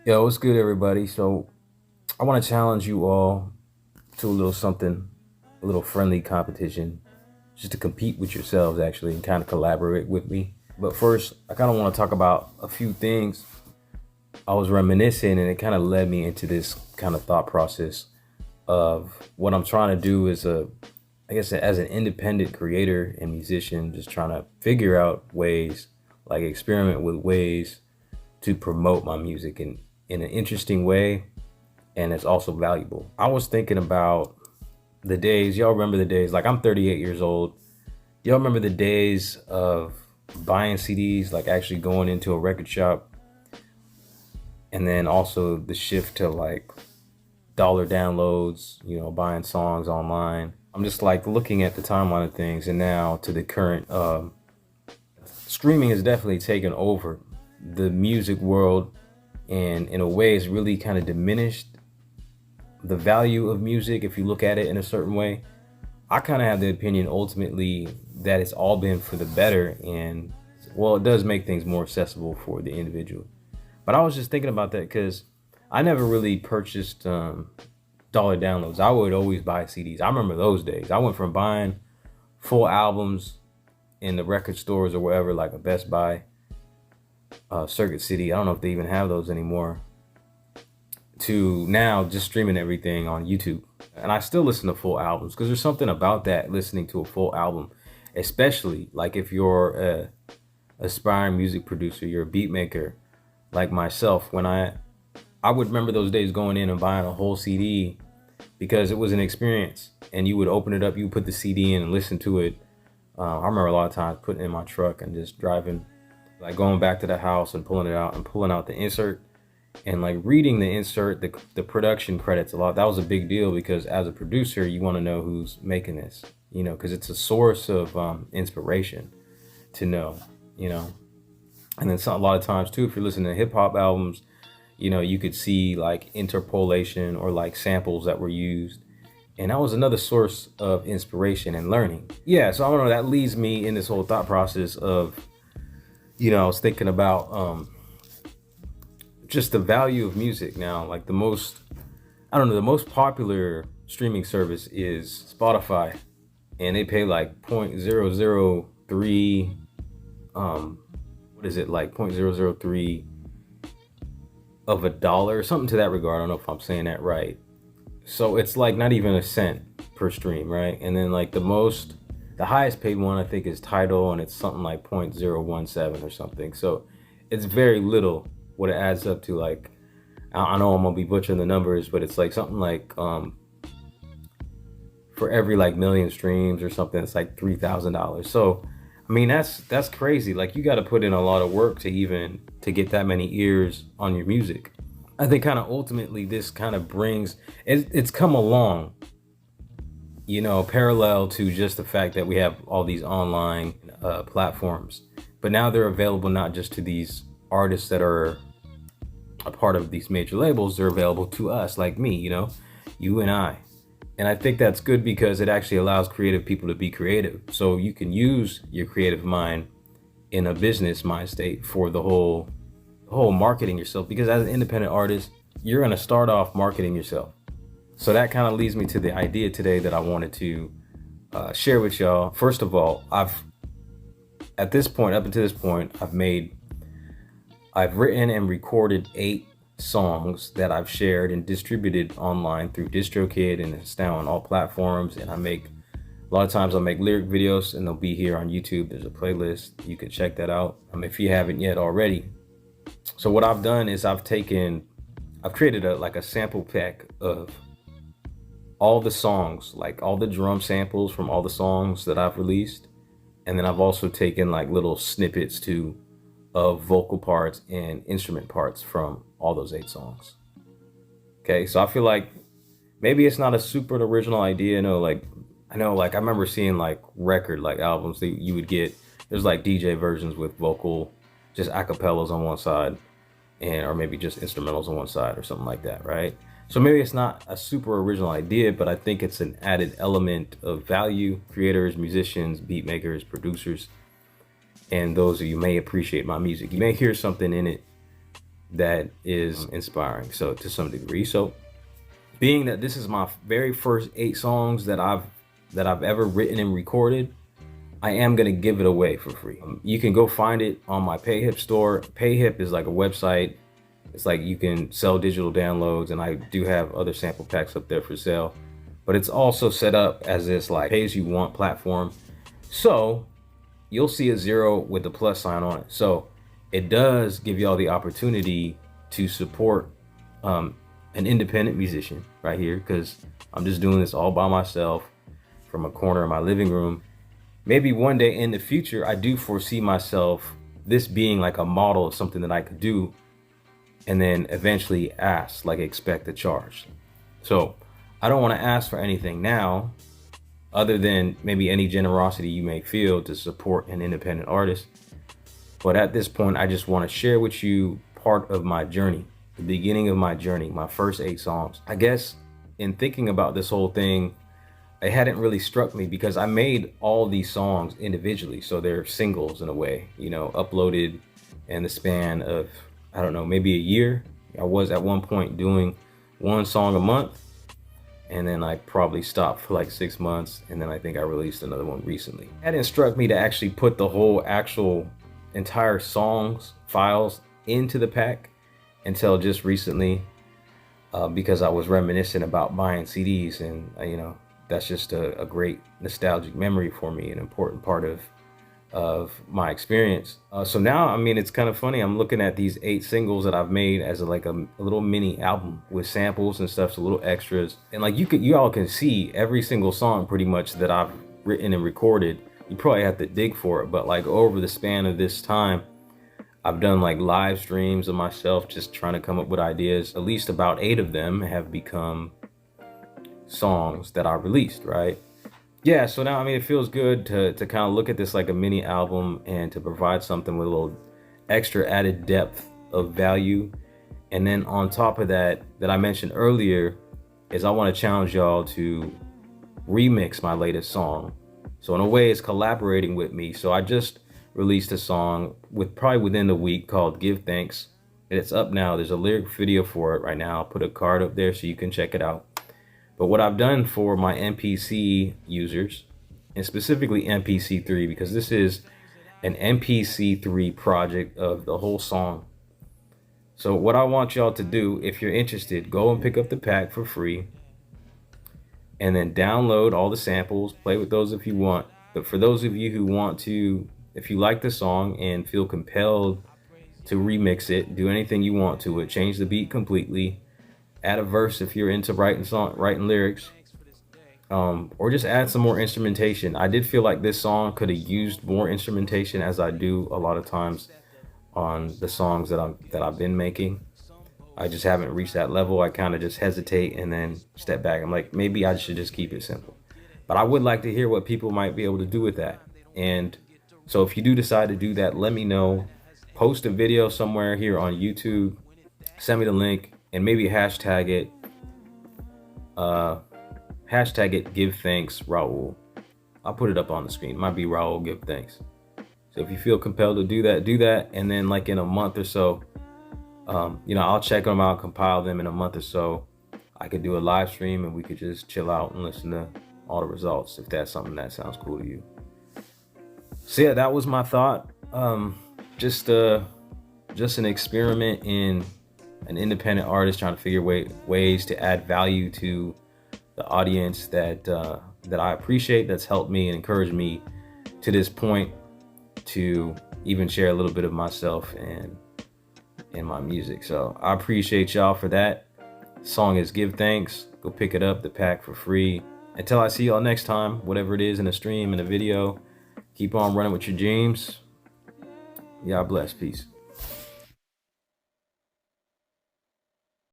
Yo, what's good, everybody? So, I want to challenge you all to a little something, a little friendly competition, just to compete with yourselves, actually, and kind of collaborate with me. But first, I kind of want to talk about a few things. I was reminiscing, and it kind of led me into this kind of thought process of what I'm trying to do I guess, as an independent creator and musician, just trying to figure out ways, like experiment with ways to promote my music in an interesting way, and it's also valuable. I was thinking about the days, y'all remember the days, like I'm 38 years old. Y'all remember the days of buying CDs, like actually going into a record shop, and then also the shift to like dollar downloads, buying songs online. I'm just like looking at the timeline of things, and now to the current streaming has definitely taken over the music world, and in a way it's really kind of diminished the value of music if you look at it in a certain way. I kind of have the opinion ultimately that it's all been for the better, and well, it does make things more accessible for the individual. But I was just thinking about that because I never really purchased dollar downloads. I would always buy CDs. I remember those days. I went from buying full albums in the record stores or wherever, like a Best Buy, Circuit City. I don't know if they even have those anymore, to now just streaming everything on YouTube. And I still listen to full albums because there's something about that, listening to a full album, especially like if you're a aspiring music producer, you're a beat maker like myself. When I would remember those days going in and buying a whole CD because it was an experience, and you would open it up, you would put the CD in and listen to it. I remember a lot of times putting it in my truck and just driving, like going back to the house and pulling it out and pulling out the insert and like reading the insert, the production credits a lot. That was a big deal because as a producer, you want to know who's making this, because it's a source of inspiration to know, you know. And then a lot of times too, if you're listening to hip hop albums, you could see like interpolation or like samples that were used. And that was another source of inspiration and learning. Yeah, so I don't know, that leads me in this whole thought process of, I was thinking about just the value of music now. Like I don't know, the most popular streaming service is Spotify, and they pay like 0.003, what is it, like 0.003 of a dollar, something to that regard. I don't know if I'm saying that right. So it's like not even a cent per stream, right? And then like the highest paid one I think is Tidal, and it's something like 0.017 or something. So it's very little what it adds up to. Like, I know I'm gonna be butchering the numbers, but it's like something like for every like million streams or something, it's like $3,000. So I mean, that's crazy. Like, you got to put in a lot of work to get that many ears on your music. I think kind of ultimately this kind of it's come along, parallel to just the fact that we have all these online platforms, but now they're available not just to these artists that are a part of these major labels. They're available to us, like me, you and I. And I think that's good because it actually allows creative people to be creative. So you can use your creative mind in a business mind state for the whole marketing yourself. Because as an independent artist, you're going to start off marketing yourself. So that kind of leads me to the idea today that I wanted to share with y'all. First of all, up until this point, I've written and recorded 8 songs that I've shared and distributed online through DistroKid, and it's now on all platforms. And a lot of times I'll make lyric videos, and they'll be here on YouTube. There's a playlist, you could check that out if you haven't yet already. So what I've done is I've created a sample pack of all the songs, like all the drum samples from all the songs that I've released. And then I've also taken like little snippets of vocal parts and instrument parts from all those 8 songs. Okay, so I feel like maybe it's not a super original idea. I remember seeing like record like albums that you would get. There's like DJ versions with vocal, just acapellas on one side, or maybe just instrumentals on one side or something like that, right? So maybe it's not a super original idea, but I think it's an added element of value. Creators, musicians, beat makers, producers, and those of you may appreciate my music. You may hear something in it that is inspiring, so to some degree. So being that this is my very first 8 songs that I've ever written and recorded, I am gonna give it away for free. You can go find it on my PayHip store. PayHip is like a website. It's like you can sell digital downloads, and I do have other sample packs up there for sale. But it's also set up as this like pay-as-you-want platform. So you'll see a 0 with the plus sign on it. So it does give y'all the opportunity to support an independent musician right here, because I'm just doing this all by myself from a corner of my living room. Maybe one day in the future, I do foresee myself this being like a model of something that I could do, and then eventually expect a charge. So I don't want to ask for anything now other than maybe any generosity you may feel to support an independent artist. But at this point, I just want to share with you part of my journey, the beginning of my journey, my first 8 songs. I guess in thinking about this whole thing, it hadn't really struck me because I made all these songs individually. So they're singles in a way, you know, uploaded in the span of, I don't know, maybe a year. I was at one point doing 1 song a month, and then I probably stopped for like 6 months, and then I think I released another one recently. It hadn't struck me to actually put the whole entire songs files into the pack until just recently, because I was reminiscing about buying CDs, and you know, that's just a great nostalgic memory for me, an important part of my experience. So now, I mean, it's kind of funny. I'm looking at these 8 singles that I've made as a little mini album with samples and stuff, so little extras. And like you all can see every single song pretty much that I've written and recorded. You probably have to dig for it, but like over the span of this time, I've done like live streams of myself just trying to come up with ideas. At least about 8 of them have become songs that I released, right? Yeah, so now, I mean, it feels good to kind of look at this like a mini album and to provide something with a little extra added depth of value. And then on top of that I mentioned earlier, is I want to challenge y'all to remix my latest song. So in a way, it's collaborating with me. So I just released a song probably within the week called Give Thanks. And it's up now. There's a lyric video for it right now. I'll put a card up there so you can check it out. But what I've done for my MPC users, and specifically MPC3, because this is an MPC3 project of the whole song. So what I want y'all to do, if you're interested, go and pick up the pack for free, and then download all the samples, play with those if you want. But for those of you who want to, if you like the song and feel compelled to remix it, do anything you want to it, change the beat completely, add a verse if you're into writing lyrics, or just add some more instrumentation. I did feel like this song could have used more instrumentation, as I do a lot of times on the songs that I've been making. I just haven't reached that level. I kind of just hesitate and then step back. I'm like, maybe I should just keep it simple. But I would like to hear what people might be able to do with that. And so if you do decide to do that, let me know. Post a video somewhere here on YouTube, send me the link, and maybe hashtag it Give Thanks RAUL. I'll put it up on the screen. It might be RAUL Give Thanks. So if you feel compelled to do that. And then like in a month or so, you know, I'll check them out, compile them in a month or so. I could do a live stream and we could just chill out and listen to all the results, if that's something that sounds cool to you. So yeah, that was my thought. Just an experiment in an independent artist trying to figure ways to add value to the audience that I appreciate, that's helped me and encouraged me to this point to even share a little bit of myself and in my music. So I appreciate y'all for that. The song is Give Thanks. Go pick it up, the pack, for free. Until I see y'all next time, whatever it is, in a stream, in a video, keep on running with your dreams. God bless. Peace.